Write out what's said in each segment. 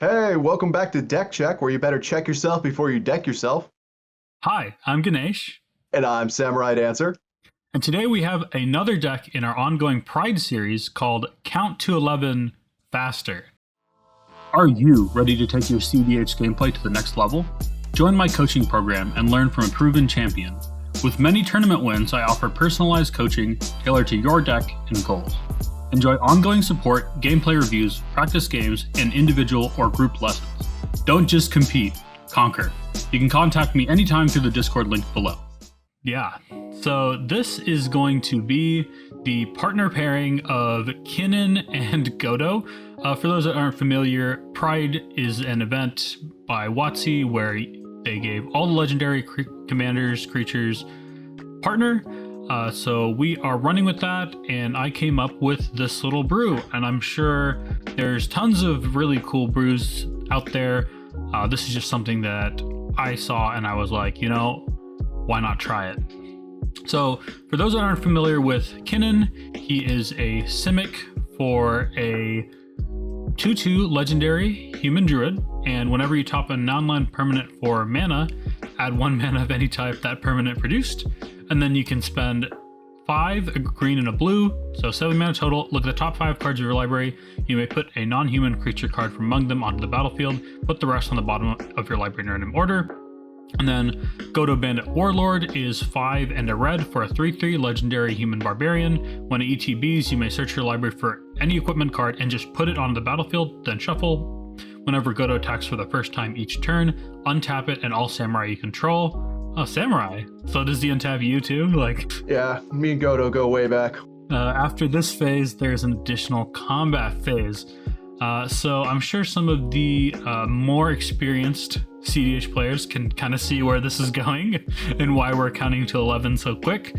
Hey, welcome back to Deck Check, where you better check yourself before you deck yourself. Hi, I'm Ganesh, And I'm Samurai Dancer. and today we have another deck in our ongoing Pride series called Count to 11 Faster. Are you ready to take your cEDH gameplay to the next level? Join my coaching program and learn from a proven champion. With many tournament wins, I offer personalized coaching tailored to your deck and goals. Enjoy ongoing support, gameplay reviews, practice games, and individual or group lessons. Don't just compete, conquer. You can contact me anytime through the Discord link below. Yeah, so this is going to be the partner pairing of Kinnan and Godo. For those that aren't familiar, Pride is an event by WotC where they gave all the legendary commanders, creatures, partner. So we are running with that, and I came up with this little brew, and I'm sure there's tons of really cool brews out there. This is just something that I saw, and I was like, why not try it? So for those that aren't familiar with Kinnan, he is a Simic for a 2/2 legendary human druid, and whenever you top a non-land permanent for mana, add 1 mana of any type that permanent produced, and then you can spend 5, a green and a blue, so 7 mana total. Look at the top 5 cards of your library. You may put a non-human creature card from among them onto the battlefield, put the rest on the bottom of your library in random order. And then Godo Bandit Warlord is 5 and a red for a 3/3 legendary human barbarian. When it ETBs, you may search your library for any equipment card and just put it on the battlefield, then shuffle. Whenever Godo attacks for the first time each turn, untap it and all samurai you control. Oh, samurai. So does he untap you too? Yeah, me and Godo go way back. After this phase, there's an additional combat phase. So I'm sure some of the more experienced cEDH players can kind of see where this is going and why we're counting to 11 so quick.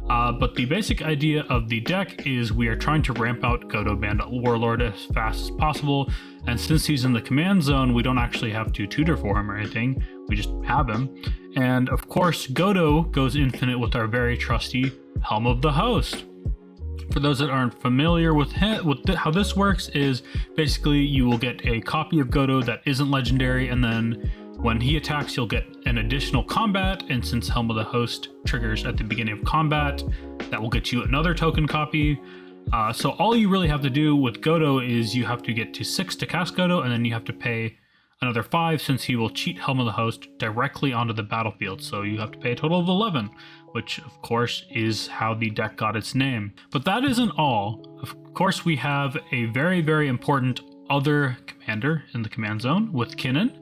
But the basic idea of the deck is we are trying to ramp out Godo Bandit Warlord as fast as possible. And since he's in the command zone, we don't actually have to tutor for him or anything. We just have him. And of course, Godo goes infinite with our very trusty Helm of the Host. For those that aren't familiar with how this works is basically you will get a copy of Godo that isn't legendary, and then when he attacks, you'll get an additional combat, and since Helm of the Host triggers at the beginning of combat, that will get you another token copy. So all you really have to do with Godo is you have to get to 6 to cast Godo, and then you have to pay another 5 since he will cheat Helm of the Host directly onto the battlefield. So you have to pay a total of 11, which of course is how the deck got its name. But that isn't all. Of course, we have a very, very important other commander in the command zone with Kinnan.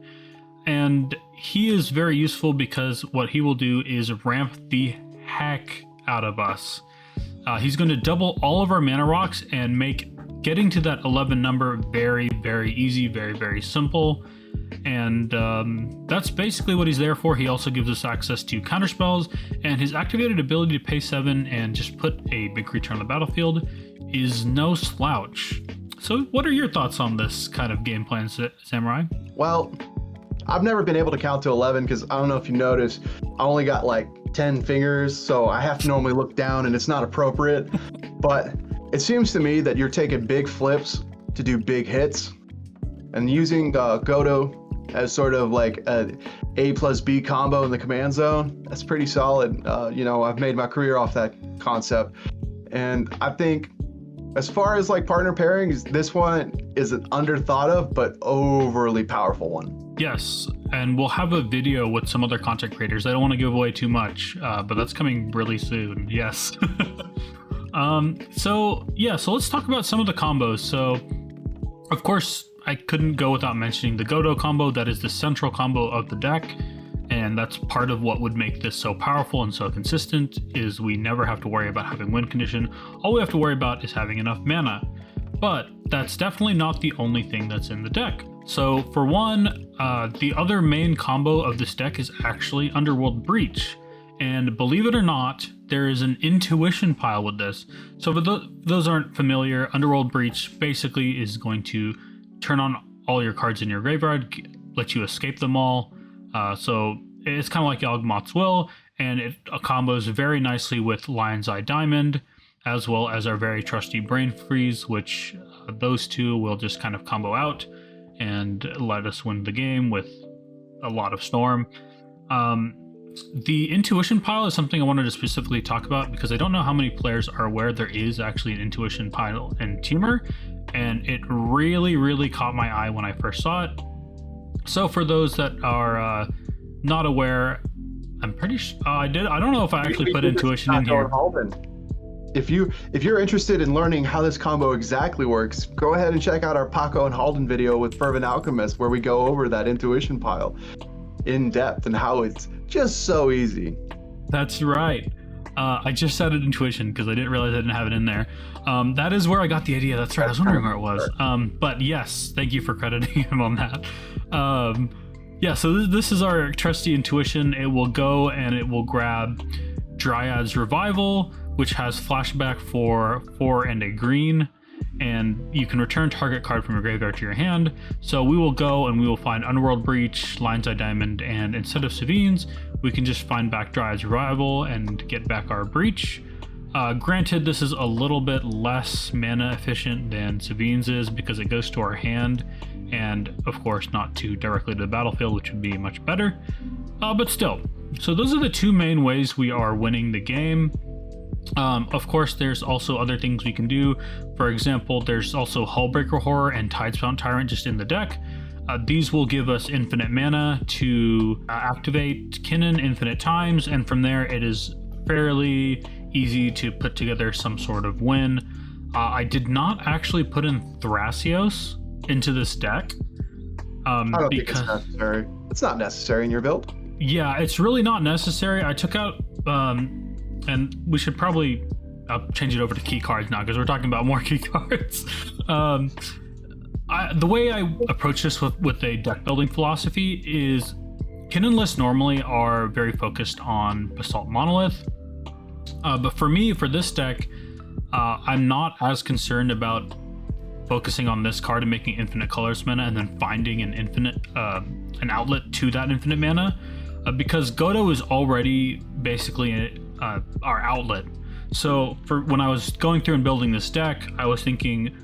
And he is very useful because what he will do is ramp the heck out of us. He's going to double all of our mana rocks and make getting to that 11 number very, very easy, very, very simple. And that's basically what he's there for. He also gives us access to counterspells, and his activated ability to pay 7 and just put a big creature on the battlefield is no slouch. So what are your thoughts on this kind of game plan, Samurai? Well, I've never been able to count to 11 because I don't know if you noticed, I only got like 10 fingers, so I have to normally look down and it's not appropriate. But it seems to me that you're taking big flips to do big hits, and using Godo as sort of like A plus B combo in the command zone, that's pretty solid. I've made my career off that concept. And I think as far as like partner pairings, this one is an underthought of but overly powerful one. Yes, and we'll have a video with some other content creators. I don't want to give away too much, but that's coming really soon. Yes. So let's talk about some of the combos. So, of course, I couldn't go without mentioning the Godo combo. That is the central combo of the deck, and that's part of what would make this so powerful and so consistent, is we never have to worry about having win condition. All we have to worry about is having enough mana. But that's definitely not the only thing that's in the deck. So for one, the other main combo of this deck is actually Underworld Breach. And believe it or not, there is an intuition pile with this. So for those aren't familiar, Underworld Breach basically is going to turn on all your cards in your graveyard, let you escape them all. So it's kind of like Yawgmoth's Will, and it combos very nicely with Lion's Eye Diamond, as well as our very trusty Brain Freeze, which those two will just kind of combo out. and let us win the game with a lot of storm. The intuition pile is something I wanted to specifically talk about because I don't know how many players are aware there is actually an intuition pile in Teamer, and it really caught my eye when I first saw it. So for those that are not aware, I'm pretty sure I did. I don't know if I actually put intuition in here. If you're interested in learning how this combo exactly works, go ahead and check out our Paco and Halden video with Fervent Alchemist, where we go over that intuition pile in depth and how it's just so easy. That's right. I just added intuition because I didn't realize I didn't have it in there. That is where I got the idea. That's right. I was wondering where it was. But yes, thank you for crediting him on that. Yeah, so this is our trusty intuition. It will go and it will grab Dryad's Revival, which has flashback for 4 and a green, and you can return target card from your graveyard to your hand. So we will go and we will find Underworld Breach, Lion's Eye Diamond, and instead of Savine's, we can just find back Dryad's Revival and get back our Breach. Granted, this is a little bit less mana efficient than Savine's is because it goes to our hand, and of course not to directly to the battlefield, which would be much better. But still, so those are the two main ways we are winning the game. Of course, there's also other things we can do. For example, there's also Hullbreaker Horror and Tidespout Tyrant just in the deck. These will give us infinite mana to activate Kinnan infinite times, and from there it is fairly easy to put together some sort of win. I did not actually put in Thrasios into this deck. I don't think it's necessary. It's not necessary in your build. Yeah, it's really not necessary. I took out... and we should probably change it over to key cards now because we're talking about more key cards. The way I approach this with a deck building philosophy is Kinnan lists normally are very focused on Basalt Monolith. But for me, for this deck, I'm not as concerned about focusing on this card and making infinite colors mana and then finding an outlet to that infinite mana. Because Godo is already basically our outlet. So for when I was going through and building this deck, I was thinking,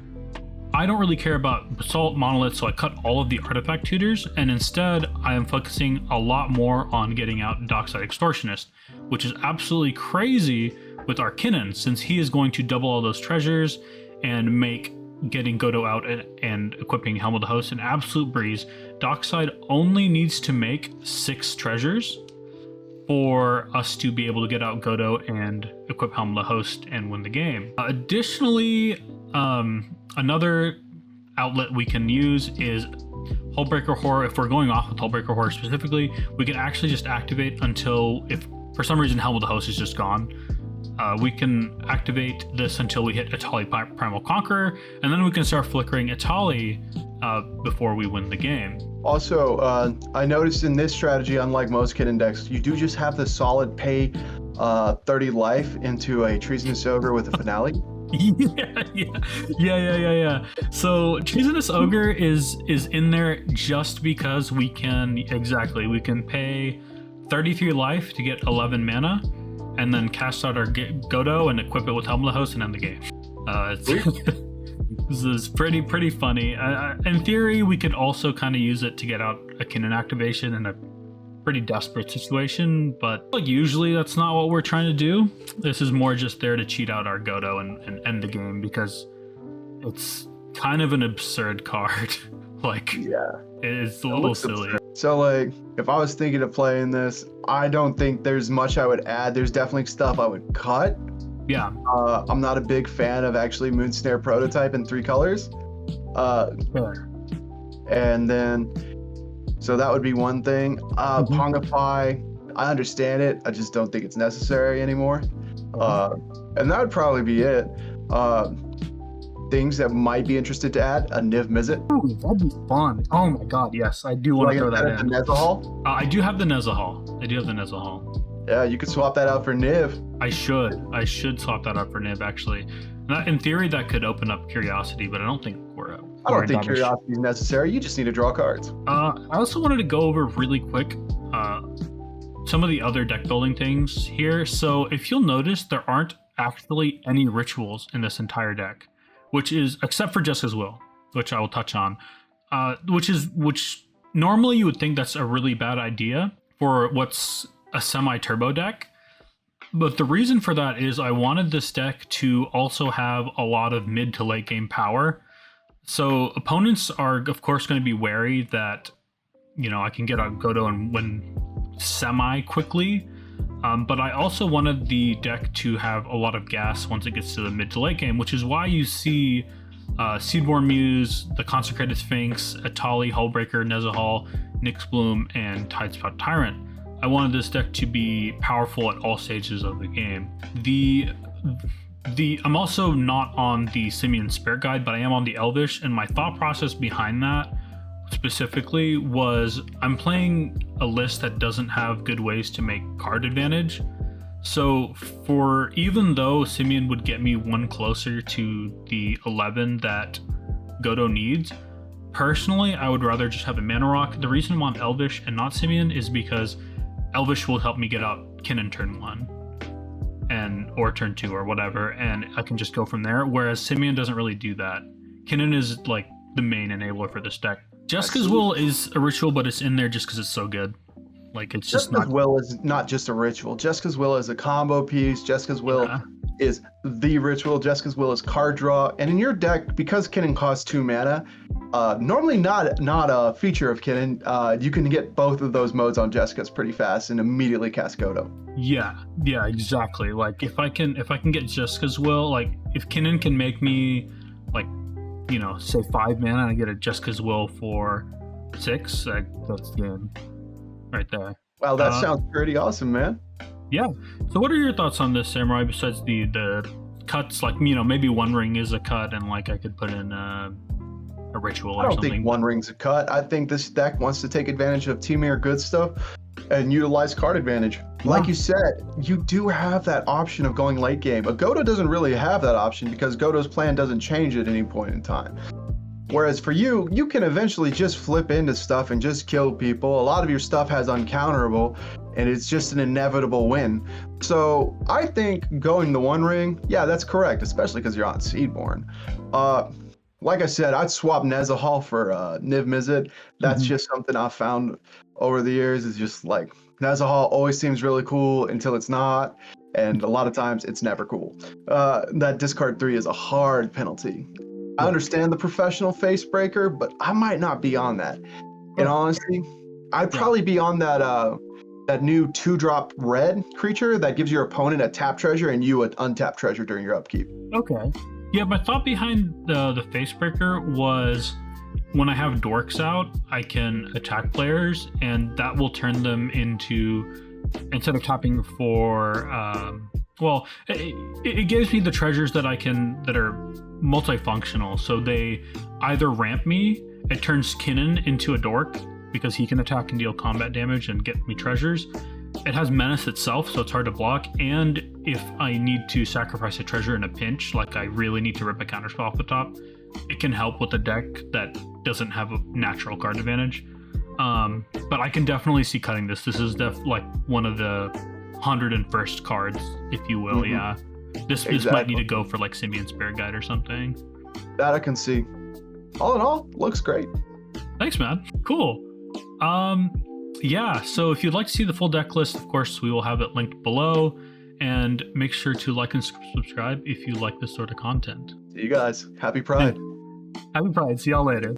I don't really care about Basalt Monolith, so I cut all of the artifact tutors, and instead I am focusing a lot more on getting out Dockside Extortionist, which is absolutely crazy with our Kinnan, since he is going to double all those treasures and make getting Godo out and equipping Helm of the Host an absolute breeze. Dockside only needs to make 6 treasures for us to be able to get out Godo and equip Helm of the Host and win the game. Additionally, another outlet we can use is Hullbreaker Horror. If we're going off with Hullbreaker Horror specifically, we can actually just activate until, if for some reason Helm of the Host is just gone, we can activate this until we hit Atali Primal Conqueror, and then we can start flickering Atali before we win the game. Also, I noticed in this strategy, unlike most Kinnan decks, you do just have the solid pay 30 life into a Treasonous Ogre with a Finale. Yeah. So Treasonous Ogre is in there just because we can pay 33 life to get 11 mana, and then cast out our Godo and equip it with Helm of the Host and end the game. This is pretty funny. In theory, we could also kind of use it to get out a Kinnan activation in a pretty desperate situation, but usually that's not what we're trying to do. This is more just there to cheat out our Godo and end the game, because it's kind of an absurd card. It's a little silly. Absurd. So if I was thinking of playing this, I don't think there's much I would add. There's definitely stuff I would cut. Yeah. I'm not a big fan of actually Moonsnare Prototype in 3 colors. Sure. And then, so that would be one thing. Pongify, I understand it. I just don't think it's necessary anymore. And that would probably be it. Things that might be interested to add, a Niv Mizzet. Ooh, that'd be fun. Oh my god, yes. I do want to throw that in. The Nezahal? I do have the Nezahal. Yeah, you could swap that out for Niv. I should swap that out for Niv, actually. In theory, that could open up Curiosity, but I don't think I don't think Curiosity is necessary. You just need to draw cards. I also wanted to go over really quick some of the other deck building things here. So if you'll notice, there aren't actually any rituals in this entire deck, which is, except for Jessica's Will, which I will touch on. which normally you would think that's a really bad idea for what's a semi-turbo deck. But the reason for that is I wanted this deck to also have a lot of mid to late game power. So opponents are, of course, going to be wary that, I can get on Godo and win semi quickly. But I also wanted the deck to have a lot of gas once it gets to the mid to late game, which is why you see Seedborn Muse, the Consecrated Sphinx, Atali, Hullbreaker, Nezahal, Nyx Bloom, and Tidespout Tyrant. I wanted this deck to be powerful at all stages of the game. I'm also not on the Simian Spirit Guide, but I am on the Elvish, and my thought process behind that specifically was I'm playing a list that doesn't have good ways to make card advantage. So even though Simian would get me one closer to the 11 that Godo needs, personally, I would rather just have a Mana Rock. The reason I'm on Elvish and not Simian is because Elvish will help me get out Kinnan turn 1 or turn 2 or whatever, and I can just go from there, whereas Simian doesn't really do that. Kinnan is like the main enabler for this deck. Jessica's Will is a ritual, but it's in there just because it's so good. Like, it's just Jessica's Will is not just a ritual. Jessica's Will is a combo piece. Jessica's Will is the ritual. Jessica's Will is card draw. And in your deck, because Kinnan costs 2 mana, normally not a feature of Kinnan, you can get both of those modes on Jessica's pretty fast and immediately cast Godo. Yeah, exactly. Like, if I can get Jessica's Will, like, if Kinnan can make me, like, say 5 mana and I get a Jessica's Will for 6, that's the game right there. Wow, that sounds pretty awesome, man. Yeah. So what are your thoughts on this, Samurai, besides the cuts? Like, maybe One Ring is a cut and, like, I could put in a ritual or something. I don't think One Ring's a cut. I think this deck wants to take advantage of Temir good stuff and utilize card advantage. Like you said, you do have that option of going late game. But Godo doesn't really have that option because Godo's plan doesn't change at any point in time. Whereas for you, you can eventually just flip into stuff and just kill people. A lot of your stuff has uncounterable, and it's just an inevitable win. So I think going the One Ring, yeah, that's correct, especially because you're on Seedborn. Like I said, I'd swap Nezahal for Niv Mizzet. That's just something I've found over the years. Is just like Nezahal always seems really cool until it's not, and a lot of times it's never cool. That discard 3 is a hard penalty. I understand the professional face breaker, but I might not be on that. In honesty, I'd probably be on that new 2-drop red creature that gives your opponent a tap treasure and you an untapped treasure during your upkeep. Okay. Yeah, my thought behind the face breaker was when I have dorks out, I can attack players, and that will turn them into, instead of tapping for it gives me the treasures that are multifunctional. So they either ramp me, it turns Kinnan into a dork because he can attack and deal combat damage and get me treasures. It has menace itself, so it's hard to block, and if I need to sacrifice a treasure in a pinch, like I really need to rip a counterspell off the top, it can help with a deck that doesn't have a natural card advantage. But I can definitely see cutting this. This is like one of the 101st cards, if you will. Yeah, this might need to go for like Simian Spirit Guide or something. That I can see. All in all, looks great. Thanks, man. Cool. Yeah, so if you'd like to see the full deck list, of course, we will have it linked below. And make sure to like and subscribe if you like this sort of content. See you guys. Happy Pride. Happy Pride. See y'all later.